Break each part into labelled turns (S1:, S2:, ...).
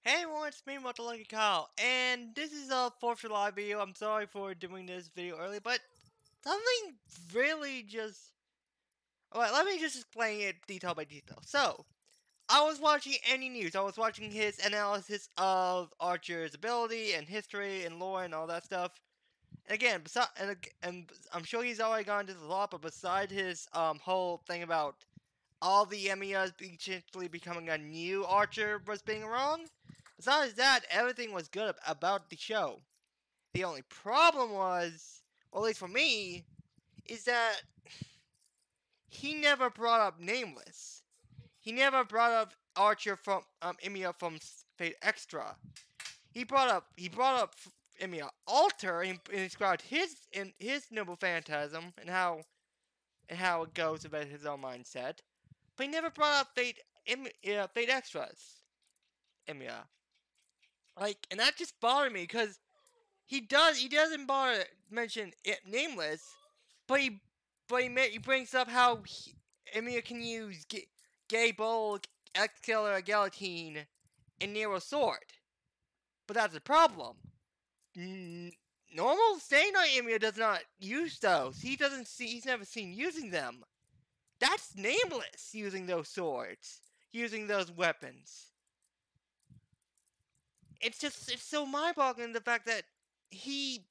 S1: Hey everyone, it's me, Moto Lucky Kyle, and this is a 4th of July video. I'm sorry for doing this video early, but something really just... Alright, let me just explain it detail by detail. So, I was watching any news. I was watching his analysis of Archer's ability and history and lore and all that stuff. And again, and I'm sure he's already gone into this a lot, but beside his whole thing about all the Emias potentially becoming a new Archer was being wrong, besides that, everything was good about the show. The only problem was, or at least for me, is that he never brought up Nameless. He never brought up Archer from Emiya from Fate Extra. He brought up Emiya Alter and described his noble phantasm and how it goes about his own mindset. But he never brought up Fate Extras Emiya. And that just bothered me because he doesn't bother mention it Nameless, but he brings up how Emiya can use Gay Bowl, Extella, Galatine, and Nero Sword. But that's the problem. Normal Stay Night Emiya does not use those. He's never seen using them. That's Nameless using those swords, using those weapons. It's so mind-boggling the fact that he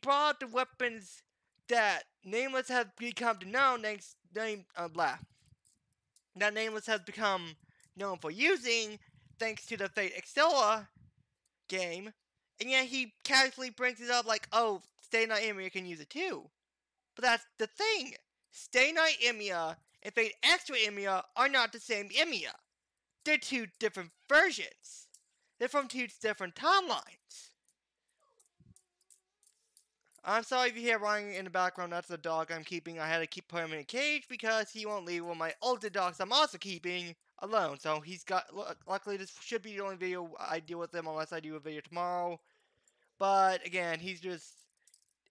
S1: brought up the weapons that Nameless has become known that Nameless has become known for using thanks to the Fate Extella game, and yet he casually brings it up like, oh, Stay Night Emiya can use it too. But that's the thing. Stay Night Emiya and Fate Extra Emiya are not the same Emiya. They're two different versions. They're from two different timelines. I'm sorry if you hear running in the background, that's the dog I'm keeping. I had to put him in a cage because he won't leave with my older dogs I'm also keeping alone. So luckily this should be the only video I deal with him unless I do a video tomorrow. But again,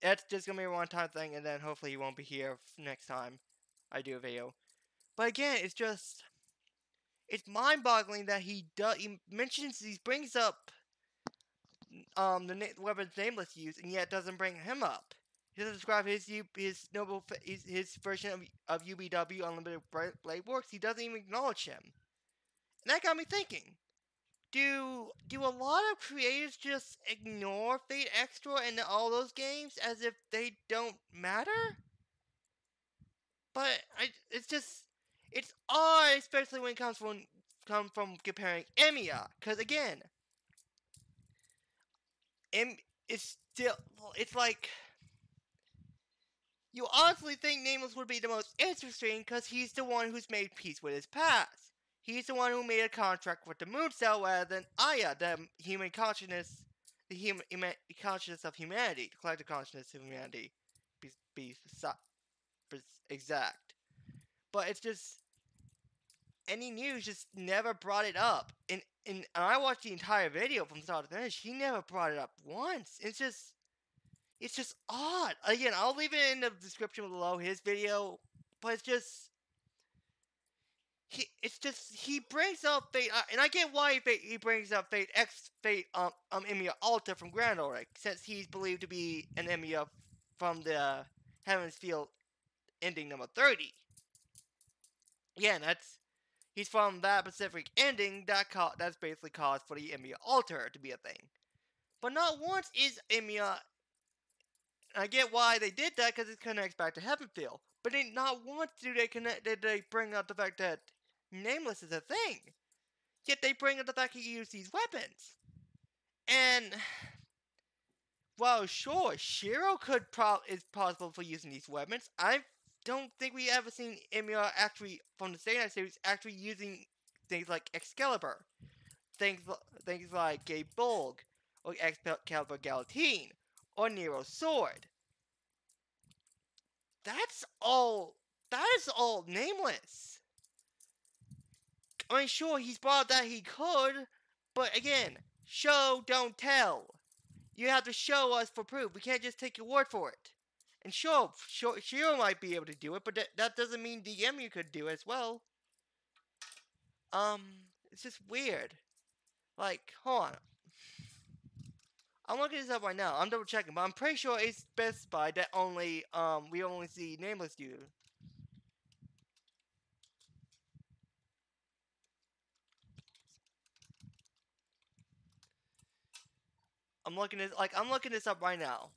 S1: that's just gonna be a one-time thing, and then hopefully he won't be here next time I do a video. But again, it's mind-boggling that he brings up the weapons Nameless used, and yet doesn't bring him up. He doesn't describe his version of UBW Unlimited Blade Works. He doesn't even acknowledge him, and that got me thinking. Do a lot of creators just ignore Fate Extra and all those games as if they don't matter? But it's odd, especially when it comes from comparing Emiya, because again, it's like, you honestly think Nameless would be the most interesting because he's the one who's made peace with his past. He's the one who made a contract with the Moon Cell rather than Aya, the human consciousness, the human consciousness of humanity, the collective consciousness of humanity, be exact. But it's just, any news just never brought it up. And I watched the entire video from start to finish. He never brought it up once. It's just odd. Again, I'll leave it in the description below his video, but he brings up Fate, and I get why he brings up Fate Emiya Alta from Grand Auric, since he's believed to be an Emiya from the Heaven's Field ending number 30. Again, he's from that specific ending that's basically caused for the Emiya Alter to be a thing. But not once is Emiya. I get why they did that because it connects back to Heavenfield. But not once did they bring up the fact that Nameless is a thing. Yet they bring up the fact he used these weapons. And well, sure, Shiro is possible for using these weapons. I don't think we ever seen Emiya actually from the Stay Night series actually using things like Excalibur, things like Gay Bulg, or Excalibur Galatine, or Nero's sword. That is all Nameless. I mean, sure, he's brought up that he could, but again, show, don't tell. You have to show us for proof. We can't just take your word for it. And sure, Shiro might be able to do it, but that doesn't mean DMU could do it as well. It's just weird. Like, hold on. I'm looking this up right now. I'm double checking, but I'm pretty sure it's specified that we only see nameless dude. I'm looking this up right now.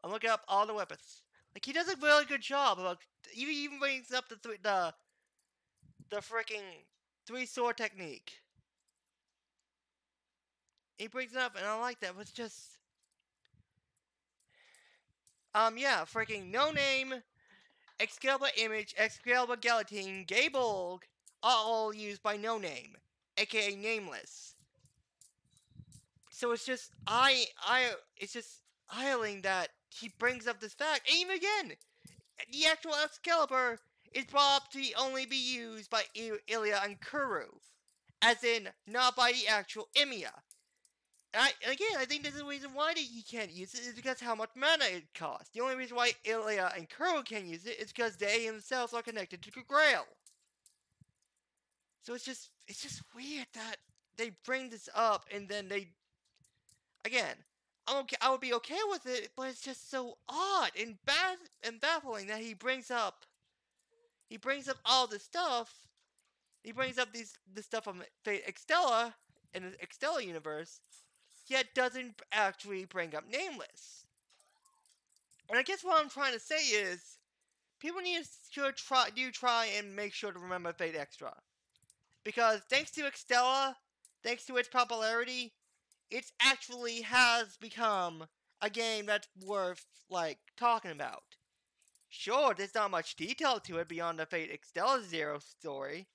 S1: I'm looking up all the weapons. Like, he does a really good job about even brings up the freaking three sword technique. He brings it up, and I like that. But it's just yeah, freaking no name, Excalibur Image, Excalibur Guillotine, Gable, all used by no name, aka Nameless. So it's just idling that he brings up this fact. And even again, the actual Excalibur is brought up to only be used by Ilya and Kuru, as in not by the actual Emiya. And again, I think there's a reason why he can't use it is because how much mana it costs. The only reason why Ilya and Kuro can use it is because they themselves are connected to the Grail. So it's just weird that they bring this up and then again, I would be okay with it, but it's just so odd and baffling that he brings up all this stuff. He brings up this stuff from Fate Extella in the Extella universe, yet doesn't actually bring up Nameless. And I guess what I'm trying to say is, people need to try and make sure to remember Fate Extra. Because thanks to Extella, thanks to its popularity, it actually has become a game that's worth, like, talking about. Sure, there's not much detail to it beyond the Fate Extella Zero story,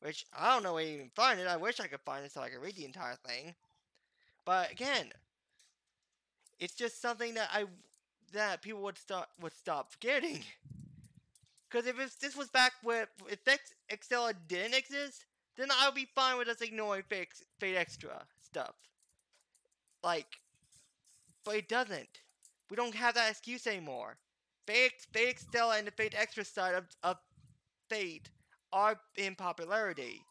S1: which I don't know where you even find it. I wish I could find it so I could read the entire thing. But again, it's just something that people would stop forgetting. Because if this was back if Extella didn't exist, then I would be fine with us ignoring Fate Extra stuff. Like, but it doesn't. We don't have that excuse anymore. Fate Extella and the Fate Extra side of Fate are in popularity.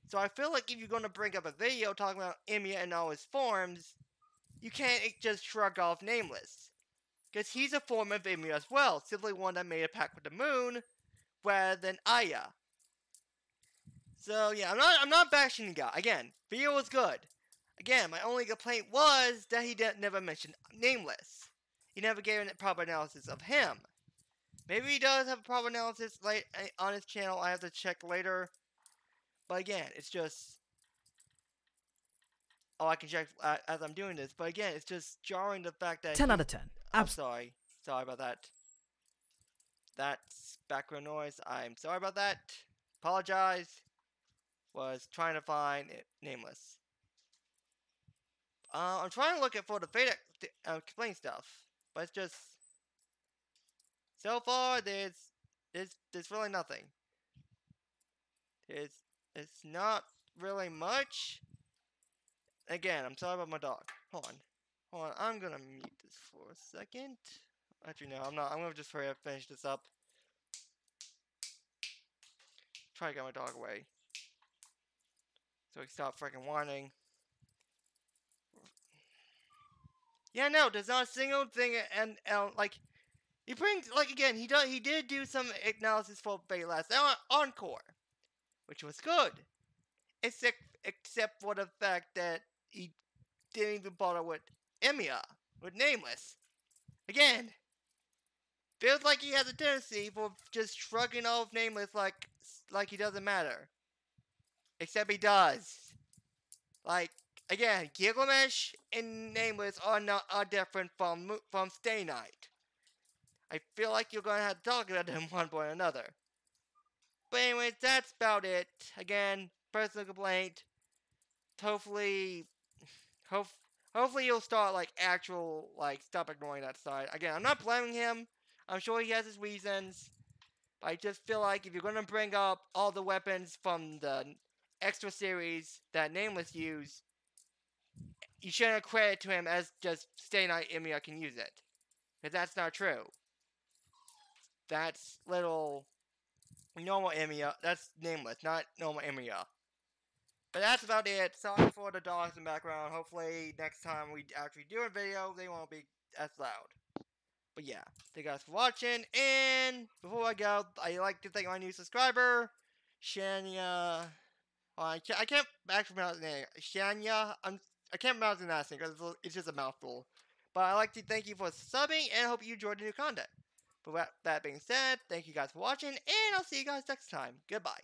S1: So I feel like if you're going to bring up a video talking about Emiya and all his forms, you can't just shrug off Nameless. Because he's a form of Emiya as well, simply one that made a pact with the moon, rather than Aya. So yeah, I'm not bashing the guy. Again, video was good. Again, my only complaint was that he never mentioned Nameless. He never gave a proper analysis of him. Maybe he does have a proper analysis on his channel. I have to check later. But again, it's just... Oh, I can check as I'm doing this. But again, it's just jarring the fact that
S2: 10 out of 10.
S1: I'm sorry. Sorry about that. That's background noise. I'm sorry about that. Apologize. Was trying to find it. Nameless. I'm trying to look for the Fate explain stuff. But it's just... So far, there's really nothing. It's not really much. Again, I'm sorry about my dog. Hold on, I'm gonna mute this for a second. Actually, no, I'm not. I'm gonna just hurry up, finish this up. Try to get my dog away, so he stop freaking whining. Yeah, no, there's not a single thing, and like he brings again. He did do some analysis for Fate last Encore, which was good. Except for the fact that he didn't even bother with Emiya, with Nameless. Again, feels like he has a tendency for just shrugging off Nameless like he doesn't matter. Except he does. Like, again, Gilgamesh and Nameless are different from Stay Night. I feel like you're gonna have to talk about them one point or another. But anyways, that's about it. Again, personal complaint. Hopefully you'll start stop ignoring that side. Again, I'm not blaming him. I'm sure he has his reasons. But I just feel like if you're gonna bring up all the weapons from the extra series that Nameless used, you shouldn't credit to him as just Stay Night Emiya can use it. Because that's not true. That's little normal Emiya. That's Nameless, not normal Emiya. But that's about it. Sorry for the dogs in the background. Hopefully next time we actually do a video, they won't be as loud. But yeah, thank you guys for watching. And before I go, I'd like to thank my new subscriber, Shania. I can't actually pronounce the name. Shania. I can't pronounce the last name because it's just a mouthful. But I'd like to thank you for subbing and I hope you enjoyed the new content. But with that being said, thank you guys for watching, and I'll see you guys next time. Goodbye.